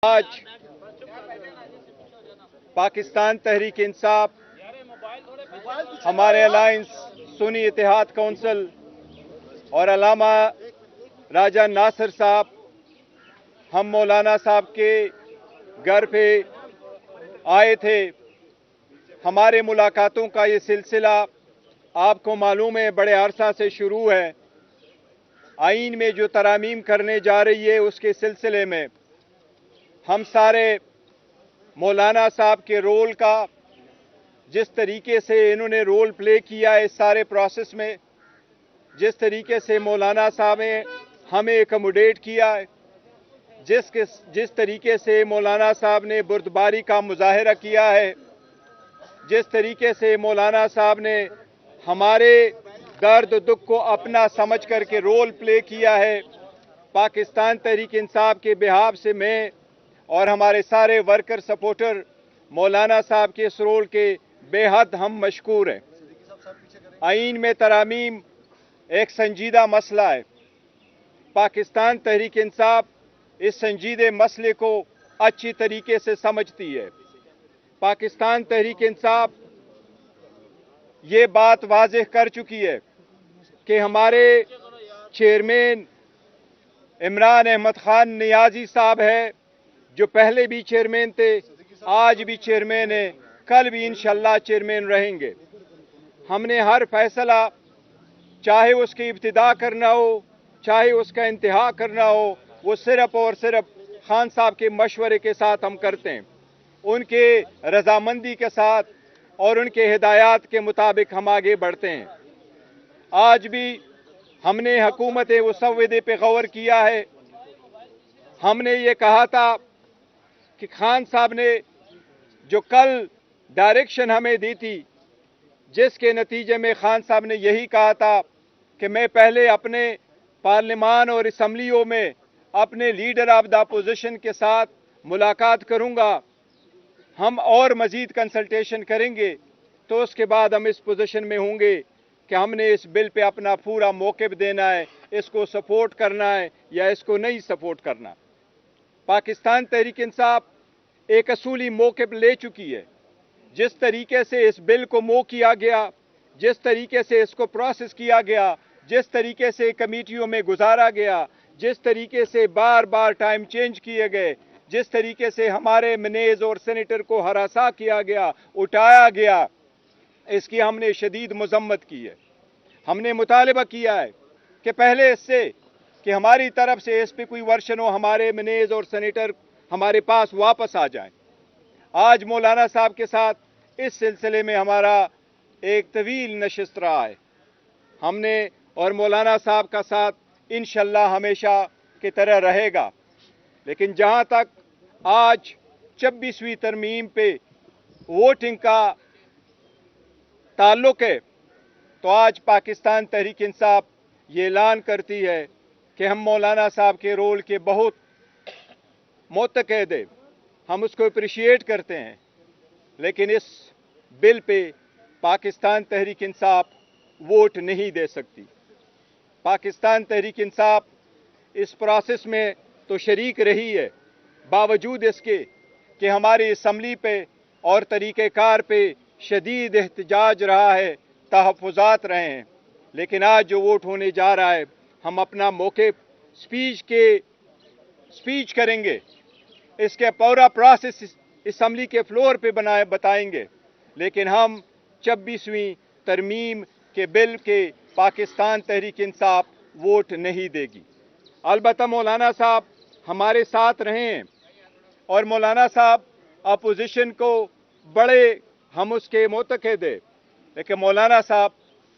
आज पाकिस्तान तहरीक इंसाफ, हमारे अलायंस सुन्नी इत्तेहाद कौंसिल और अल्लामा राजा नासिर साहब, हम मौलाना साहब के घर पे आए थे। हमारे मुलाकातों का ये सिलसिला आपको मालूम है बड़े अरसा से शुरू है। आईन में जो तरामीम करने जा रही है उसके सिलसिले में हम सारे मौलाना साहब के रोल का, जिस तरीके से इन्होंने रोल प्ले किया है इस सारे प्रोसेस में, जिस तरीके से मौलाना साहब ने हमें एकमोडेट किया है, जिस तरीके से मौलाना साहब ने बुर्दबारी का मुजाहरा किया है, जिस तरीके से मौलाना साहब ने हमारे दर्द दुख को अपना समझ करके रोल प्ले किया है, पाकिस्तान तहरीक इंसाफ के बिहाफ से मैं और हमारे सारे वर्कर सपोर्टर मौलाना साहब के इस रोल के बेहद हम मशकूर हैं। आईन में तरामीम एक संजीदा मसला है। पाकिस्तान तहरीक इंसाफ इस संजीदे मसले को अच्छी तरीके से समझती है। पाकिस्तान तहरीक इंसाफ ये बात वाज़ेह कर चुकी है कि हमारे चेयरमैन इमरान अहमद खान नियाजी साहब है, जो पहले भी चेयरमैन थे, आज भी चेयरमैन है, कल भी इंशाअल्लाह चेयरमैन रहेंगे। हमने हर फैसला, चाहे उसकी इब्तिदा करना हो, चाहे उसका इंतहा करना हो, वो सिर्फ और सिर्फ खान साहब के मशवरे के साथ हम करते हैं, उनके रजामंदी के साथ और उनके हिदायत के मुताबिक हम आगे बढ़ते हैं। आज भी हमने हुकूमत मुसव्वदे पे गौर किया है। हमने ये कहा था कि खान साहब ने जो कल डायरेक्शन हमें दी थी, जिसके नतीजे में खान साहब ने यही कहा था कि मैं पहले अपने पार्लियामान और असम्बलियों में अपने लीडर ऑफ द अपोजिशन के साथ मुलाकात करूंगा, हम और मजीद कंसल्टेशन करेंगे, तो उसके बाद हम इस पोजीशन में होंगे कि हमने इस बिल पे अपना पूरा मौक़िफ़ देना है, इसको सपोर्ट करना है या इसको नहीं सपोर्ट करना। पाकिस्तान तहरीक इंसाफ एक असूली मौक़िफ़ ले चुकी है। जिस तरीके से इस बिल को मूव किया गया, जिस तरीके से इसको प्रोसेस किया गया, जिस तरीके से कमेटियों में गुजारा गया, जिस तरीके से बार बार टाइम चेंज किए गए, जिस तरीके से हमारे मनेज और सेनेटर को हरासा किया गया, उठाया गया, इसकी हमने शदीद मजम्मत की है। हमने मुतालबा किया है कि पहले इससे कि हमारी तरफ से इस पर कोई वर्शन हो, हमारे मनेज और सेनेटर हमारे पास वापस आ जाएं। आज मौलाना साहब के साथ इस सिलसिले में हमारा एक तवील नशिस्त रहा है। हमने और मौलाना साहब का साथ इंशाअल्लाह हमेशा की तरह रहेगा। लेकिन जहां तक आज 26वीं तरमीम पे वोटिंग का ताल्लुक है, तो आज पाकिस्तान तहरीक इंसाफ ये ऐलान करती है कि हम मौलाना साहब के रोल के बहुत मुतक़द हैं, हम उसको अप्रिशिएट करते हैं। लेकिन इस bill pay Pakistan Tehreek Insaf vote नहीं दे सकती। पाकिस्तान तहरीक इंसाफ इस प्रोसेस में तो शरीक रही है, बावजूद इसके कि हमारी असम्बली पे और तरीक़ेकार पे शदीद एहतजाज रहा है, तहफ़्फ़ुज़ात रहे हैं। लेकिन आज जो वोट होने जा रहा है, हम अपना मौक़िफ़ स्पीच करेंगे, इसके पूरा प्रोसेस असम्बली के फ्लोर पे बताएंगे। लेकिन हम 26वीं तरमीम के बिल के पाकिस्तान तहरीक इंसाफ वोट नहीं देगी। अलबत्ता मौलाना साहब हमारे साथ रहे हैं और मौलाना साहब अपोजिशन को बड़े हम उसके मुतक़द हैं, लेकिन मौलाना साहब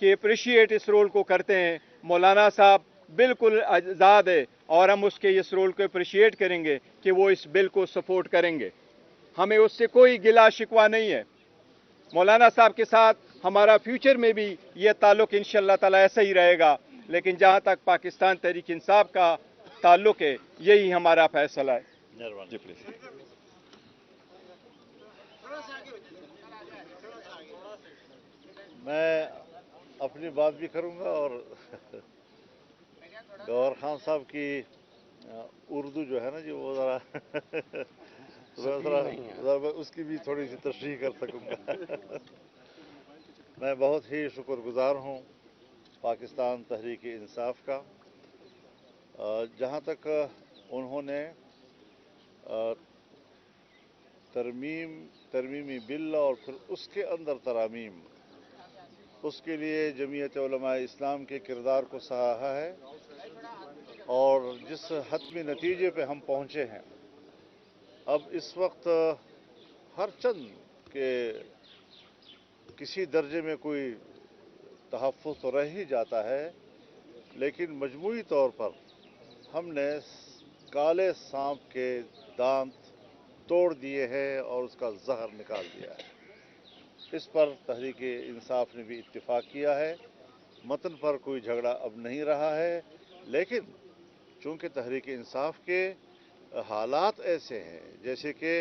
के अप्रिशिएट इस रोल को करते हैं। मौलाना साहब बिल्कुल आज़ाद है और हम उसके इस रोल को अप्रिशिएट करेंगे कि वो इस बिल को सपोर्ट करेंगे। हमें उससे कोई गिला शिकवा नहीं है। मौलाना साहब के साथ हमारा फ्यूचर में भी ये ताल्लुक़ इंशाअल्लाह ताला ऐसा ही रहेगा। लेकिन जहाँ तक पाकिस्तान तहरीक इंसाफ का ताल्लुक़ है, यही हमारा फैसला है। जी प्लीज़। मैं अपनी बात भी करूंगा और गौहर खान साहब की اردو جو ہے نا جی وہ ذرا میں اس کی بھی تھوڑی سی تشریح کر سکوں گا. میں بہت ہی شکر گزار ہوں پاکستان تحریک انصاف کا، جہاں تک انہوں نے ترمیمی بل اور پھر اس کے اندر ترامیم، اس کے لیے جمعیت علماء اسلام کے کردار کو سراہا ہے، اور جس حتمی نتیجے پہ ہم پہنچے ہیں اب اس وقت ہر چند کے کسی درجے میں کوئی تحفظ تو رہ ہی جاتا ہے، لیکن مجموعی طور پر ہم نے کالے سانپ کے دانت توڑ دیے ہیں اور اس کا زہر نکال دیا ہے. اس پر تحریک انصاف نے بھی اتفاق کیا ہے. متن پر کوئی جھگڑا اب نہیں رہا ہے، لیکن چونکہ تحریک انصاف کے حالات ایسے ہیں، جیسے کہ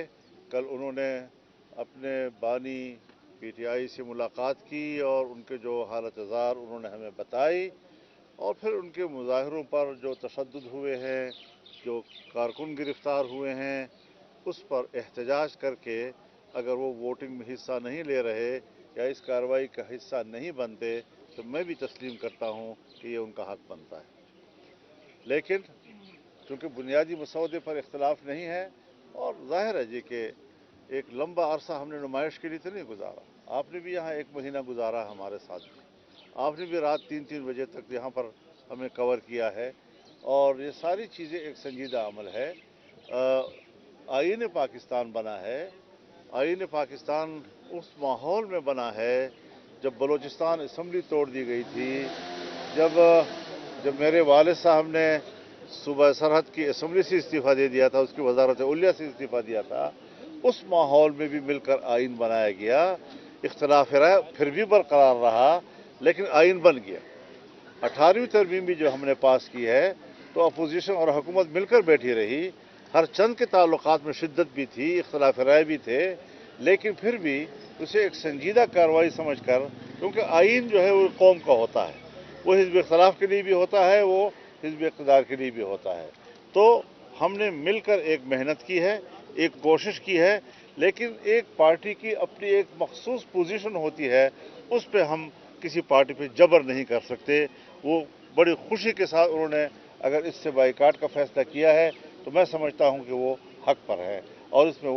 کل انہوں نے اپنے بانی پی ٹی آئی سے ملاقات کی اور ان کے جو حالت زار انہوں نے ہمیں بتائی، اور پھر ان کے مظاہروں پر جو تشدد ہوئے ہیں، جو کارکن گرفتار ہوئے ہیں، اس پر احتجاج کر کے اگر وہ ووٹنگ میں حصہ نہیں لے رہے یا اس کارروائی کا حصہ نہیں بنتے تو میں بھی تسلیم کرتا ہوں کہ یہ ان کا حق بنتا ہے. لیکن چونکہ بنیادی مسودے پر اختلاف نہیں ہے، اور ظاہر ہے جی کہ ایک لمبا عرصہ ہم نے نمائش کے لیے تو نہیں گزارا. آپ نے بھی یہاں 1 مہینہ گزارا ہمارے ساتھ بھی. آپ نے بھی رات 3 بجے تک یہاں پر ہمیں کور کیا ہے، اور یہ ساری چیزیں ایک سنجیدہ عمل ہے. آئین پاکستان بنا ہے. آئین پاکستان اس ماحول میں بنا ہے جب بلوچستان اسمبلی توڑ دی گئی تھی، جب میرے والد صاحب نے صوبہ سرحد کی اسمبلی سے استعفیٰ دے دیا تھا، اس کی وزارت علیہ سے استعفیٰ دیا تھا، اس ماحول میں بھی مل کر آئین بنایا گیا. اختلاف رائے پھر بھی برقرار رہا، لیکن آئین بن گیا. 18ویں ترمیم بھی جو ہم نے پاس کی ہے تو اپوزیشن اور حکومت مل کر بیٹھی رہی. ہر چند کے تعلقات میں شدت بھی تھی، اختلاف رائے بھی تھے، لیکن پھر بھی اسے ایک سنجیدہ کارروائی سمجھ کر، کیونکہ آئین جو ہے وہ قوم کا ہوتا ہے، وہ حزب اختلاف کے لیے بھی ہوتا ہے، وہ حزب اقتدار کے لیے بھی ہوتا ہے. تو ہم نے مل کر ایک محنت کی ہے، ایک کوشش کی ہے، لیکن ایک پارٹی کی اپنی ایک مخصوص پوزیشن ہوتی ہے، اس پہ ہم کسی پارٹی پہ جبر نہیں کر سکتے. وہ بڑی خوشی کے ساتھ انہوں نے اگر اس سے بائیکاٹ کا فیصلہ کیا ہے تو میں سمجھتا ہوں کہ وہ حق پر ہے، اور اس میں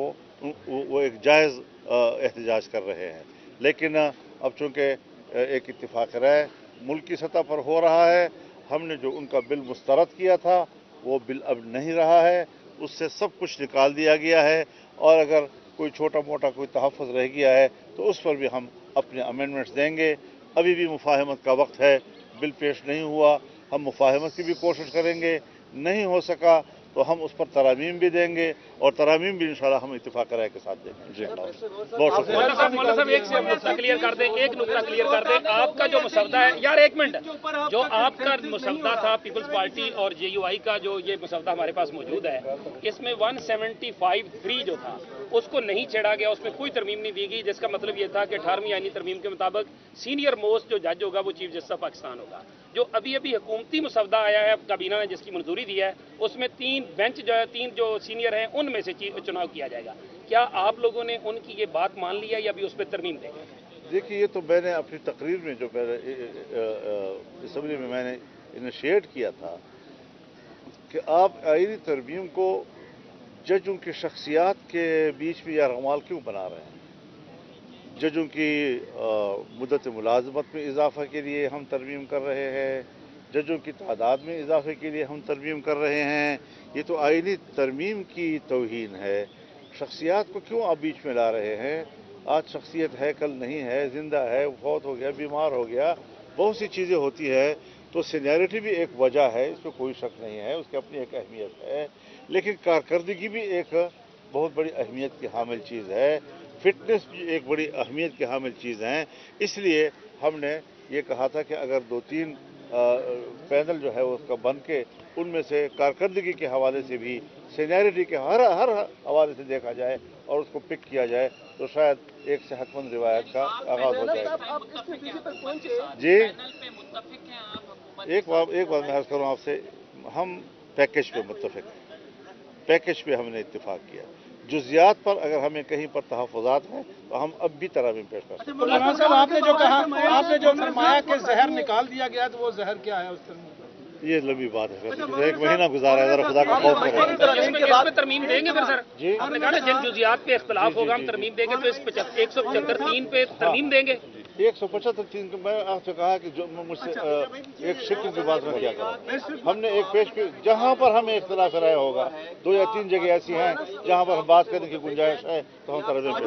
وہ ایک جائز احتجاج کر رہے ہیں. لیکن اب چونکہ ایک اتفاق رائے ملکی سطح پر ہو رہا ہے، ہم نے جو ان کا بل مسترد کیا تھا وہ بل اب نہیں رہا ہے، اس سے سب کچھ نکال دیا گیا ہے، اور اگر کوئی چھوٹا موٹا کوئی تحفظ رہ گیا ہے تو اس پر بھی ہم اپنے امینڈمنٹس دیں گے. ابھی بھی مفاہمت کا وقت ہے، بل پیش نہیں ہوا، ہم مفاہمت کی بھی کوشش کریں گے. نہیں ہو سکا تو ہم اس پر ترامیم بھی دیں گے، اور ترامیم بھی انشاءاللہ ہم اتفاق رائے کے ساتھ دیں گے. جی بہت شکریہ. مولانا صاحب ایک نقطہ کلیئر کر دیں، ایک نقطہ کلیئر کر دیں. آپ کا جو مسودہ ہے، یار ایک منٹ، جو آپ کا مسودہ تھا پیپلز پارٹی اور جے یو آئی کا، جو یہ مسودہ ہمارے پاس موجود ہے، اس میں 175(3) جو تھا اس کو نہیں چھیڑا گیا، اس میں کوئی ترمیم نہیں دی گئی، جس کا مطلب یہ تھا کہ 18ویں آئینی ترمیم کے مطابق سینئر موسٹ جو جج ہوگا وہ چیف جسٹس آف پاکستان ہوگا. جو ابھی حکومتی مسودہ آیا ہے کابینہ نے جس کی منظوری دی ہے، اس میں 3 بینچ جو ہے، 3 جو سینئر ہیں ان میں سے چناؤ کیا جائے گا. کیا آپ لوگوں نے ان کی یہ بات مان لی ہے یا بھی اس پہ ترمیم دیں گے؟ دیکھیے، یہ تو میں نے اپنی تقریر میں جو اسمبلی میں نے انیشیٹ کیا تھا کہ آپ آئینی ترمیم کو ججوں کی شخصیات کے بیچ میں یا رغمال کیوں بنا رہے ہیں؟ ججوں کی مدت ملازمت میں اضافہ کے لیے ہم ترمیم کر رہے ہیں، ججوں کی تعداد میں اضافے کے لیے ہم ترمیم کر رہے ہیں. یہ تو آئینی ترمیم کی توہین ہے. شخصیات کو کیوں آپ بیچ میں لا رہے ہیں؟ آج شخصیت ہے، کل نہیں ہے، زندہ ہے، فوت ہو گیا، بیمار ہو گیا، بہت سی چیزیں ہوتی ہیں. تو سینیرٹی بھی ایک وجہ ہے، اس پہ کوئی شک نہیں ہے، اس کی اپنی ایک اہمیت ہے، لیکن کارکردگی بھی ایک بہت بڑی اہمیت کی حامل چیز ہے. فٹنس بھی ایک بڑی اہمیت کی حامل چیز ہیں. اس لیے ہم نے یہ کہا تھا کہ اگر 2-3 پینل جو ہے اس کا بن کے ان میں سے کارکردگی کے حوالے سے بھی سینیرٹی کے ہر حوالے سے دیکھا جائے اور اس کو پک کیا جائے تو شاید ایک صحت مند روایت کا آغاز ہو جائے. جی ایک بات میں عرض کروں آپ سے، ہم पैकेज पे मुत्तफिक हैं, पैकेज पे हमने इत्तेफाक किया। जुजियात पर अगर हमें कहीं पर तहफ़्फ़ुज़ात हैं तो हम अब भी तरामीम पेश कर सकते हैं। मौलाना साहब, आपने जो कहा, आपने जो फरमाया कि जहर निकाल दिया गया, तो वो जहर क्या है उस तरह? ये लंबी बात है, एक महीना गुजारा है, जरा खुदा का खौफ करें। इसमें तरमीम देंगे फिर सर? जी, आपने कहा ना जिन जुजियात पे इख्तलाफ होगा हम तरमीम देंगे, तो इस 175(3) पे तरमीम देंगे। 175(3) को मैं आपसे कहा कि जो मुझसे एक शिक्ल की बात न किया करो। हमने एक पेश पे जहाँ पर हमें इख्तलाफ राय होगा, 2 या 3 जगह ऐसी हैं जहाँ पर हम बात करने की गुंजाइश है, तो हम तरमीम